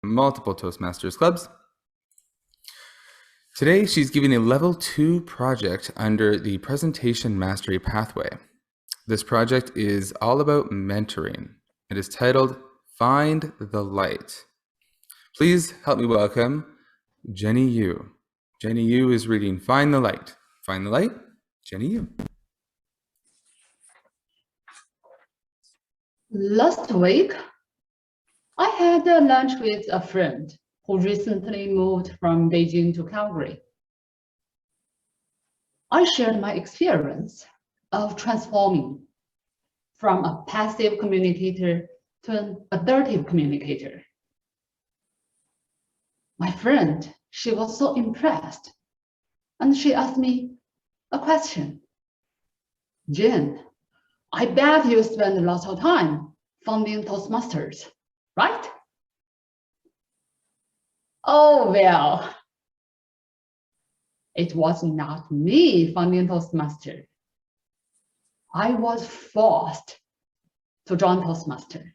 multiple Toastmasters clubs. Today, she's giving a Level 2 project under the Presentation Mastery Pathway. This project is all about mentoring. It is titled Find the Light. Please help me welcome Jenny Yu. Jenny Yu is reading Find the Light. Find the Light, Jenny Yu. Last week, I had a lunch with a friend who recently moved from Beijing to Calgary. I shared my experience of transforming from a passive communicator to an assertive communicator. My friend, she was so impressed, and she asked me a question. Jen, I bet you spend lots of time funding Toastmasters, right? Oh, well, it was not me funding Toastmasters. I was forced to join Toastmasters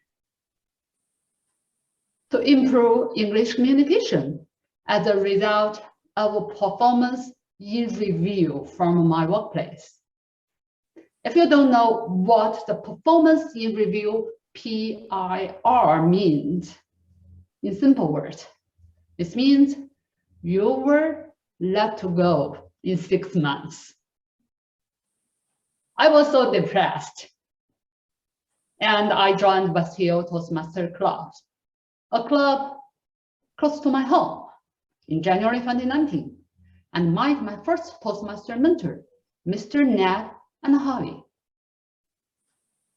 to improve English communication as a result of a performance in review from my workplace. If you don't know what the performance in review PIR means, in simple words, it means you were let to go in 6 months. I was so depressed, and I joined Bastille Toastmaster Club, a club close to my home, in January 2019, and met my first Toastmaster mentor, Mr. Ned and Harvey.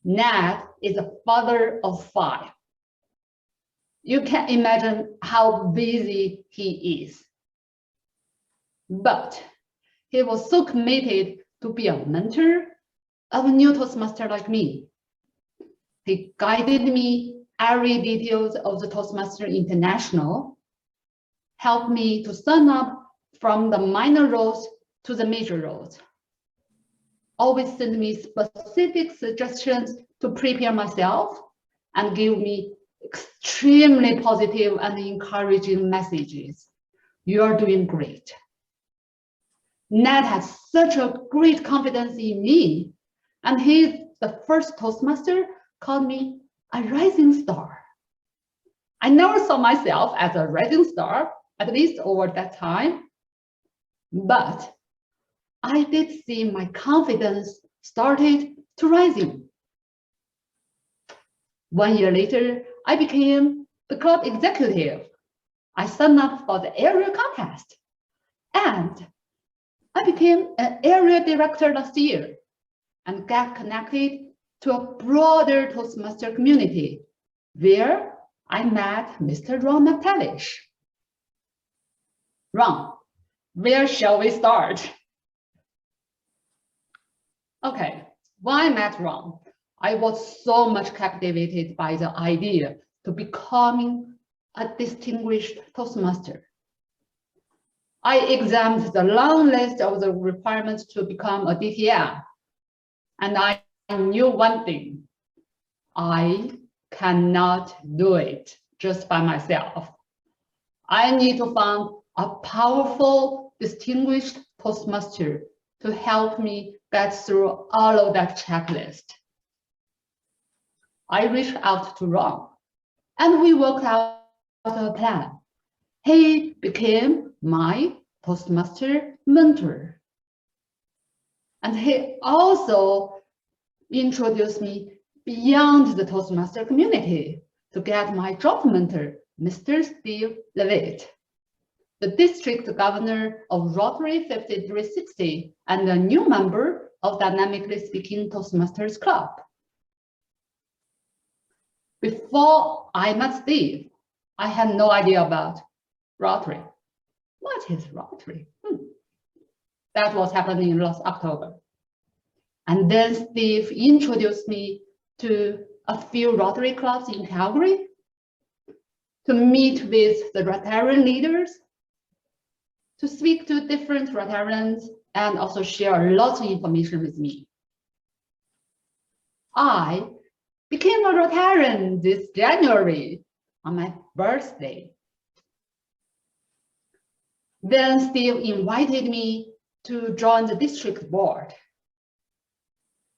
Ned is a father of 5. You can imagine how busy he is. But he was so committed to be a mentor of a new Toastmaster like me. He guided me every details of the Toastmaster International, helped me to sign up from the minor roles to the major roles, always send me specific suggestions to prepare myself, and give me extremely positive and encouraging messages. You are doing great. Ned has such a great confidence in me, and he's the first Toastmaster called me a rising star. I never saw myself as a rising star, at least over that time, but I did see my confidence started to rising. 1 year later, I became the club executive. I signed up for the area contest, and I became an area director last year and got connected to a broader Toastmaster community where I met Mr. Ron McTavish. Ron, where shall we start? Okay, when I met Ron, I was so much captivated by the idea to becoming a distinguished Toastmaster. I examined the long list of the requirements to become a DTM, and I knew one thing: I cannot do it just by myself. I need to find a powerful, distinguished Toastmaster to help me get through all of that checklist. I reached out to Ron, and we worked out a plan. He became my Toastmaster mentor. And he also introduced me beyond the Toastmaster community to get my job mentor, Mr. Steve Levitt, the district governor of Rotary 5360 and a new member of Dynamically Speaking Toastmasters Club. Before I met Steve, I had no idea about Rotary. What is Rotary? That was happening last October. And then Steve introduced me to a few Rotary clubs in Calgary to meet with the Rotarian leaders, to speak to different Rotarians, and also share lots of information with me. I became a Rotarian this January on my birthday. Then Steve invited me to join the district board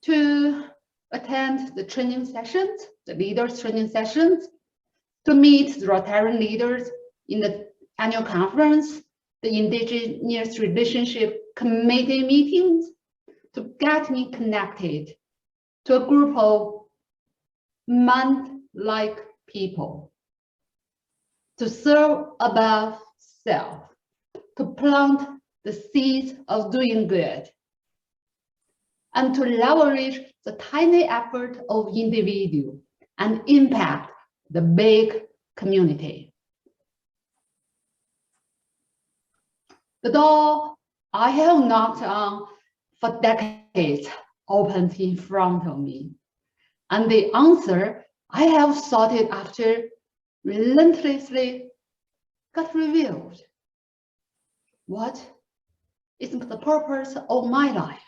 to attend the training sessions, the leaders training sessions, to meet the Rotarian leaders in the annual conference, the Indigenous Relationship Committee meetings, to get me connected to a group of man-like people, to serve above self, to plant the seeds of doing good, and to leverage the tiny effort of individual and impact the big community. The door I have knocked on for decades opened in front of me, and the answer I have sought it after relentlessly got revealed. What is the purpose of my life?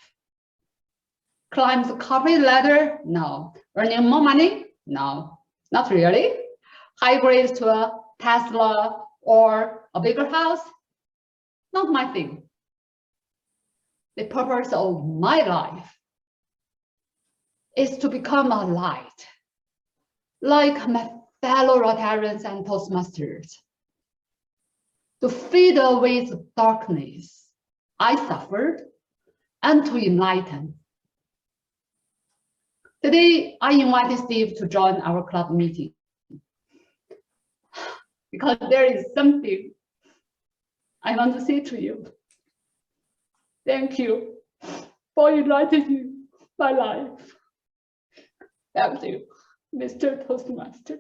Climb the corporate ladder? No. Earning more money? No, not really. High grades to a Tesla or a bigger house? Not my thing. The purpose of my life is to become a light, like my fellow Rotarians and Toastmasters, to fade away the darkness I suffered and to enlighten. Today, I invited Steve to join our club meeting because there is something I want to say to you. Thank you for enlightening my life. Thank you, Mr. Toastmaster.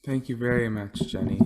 Thank you very much, Jenny.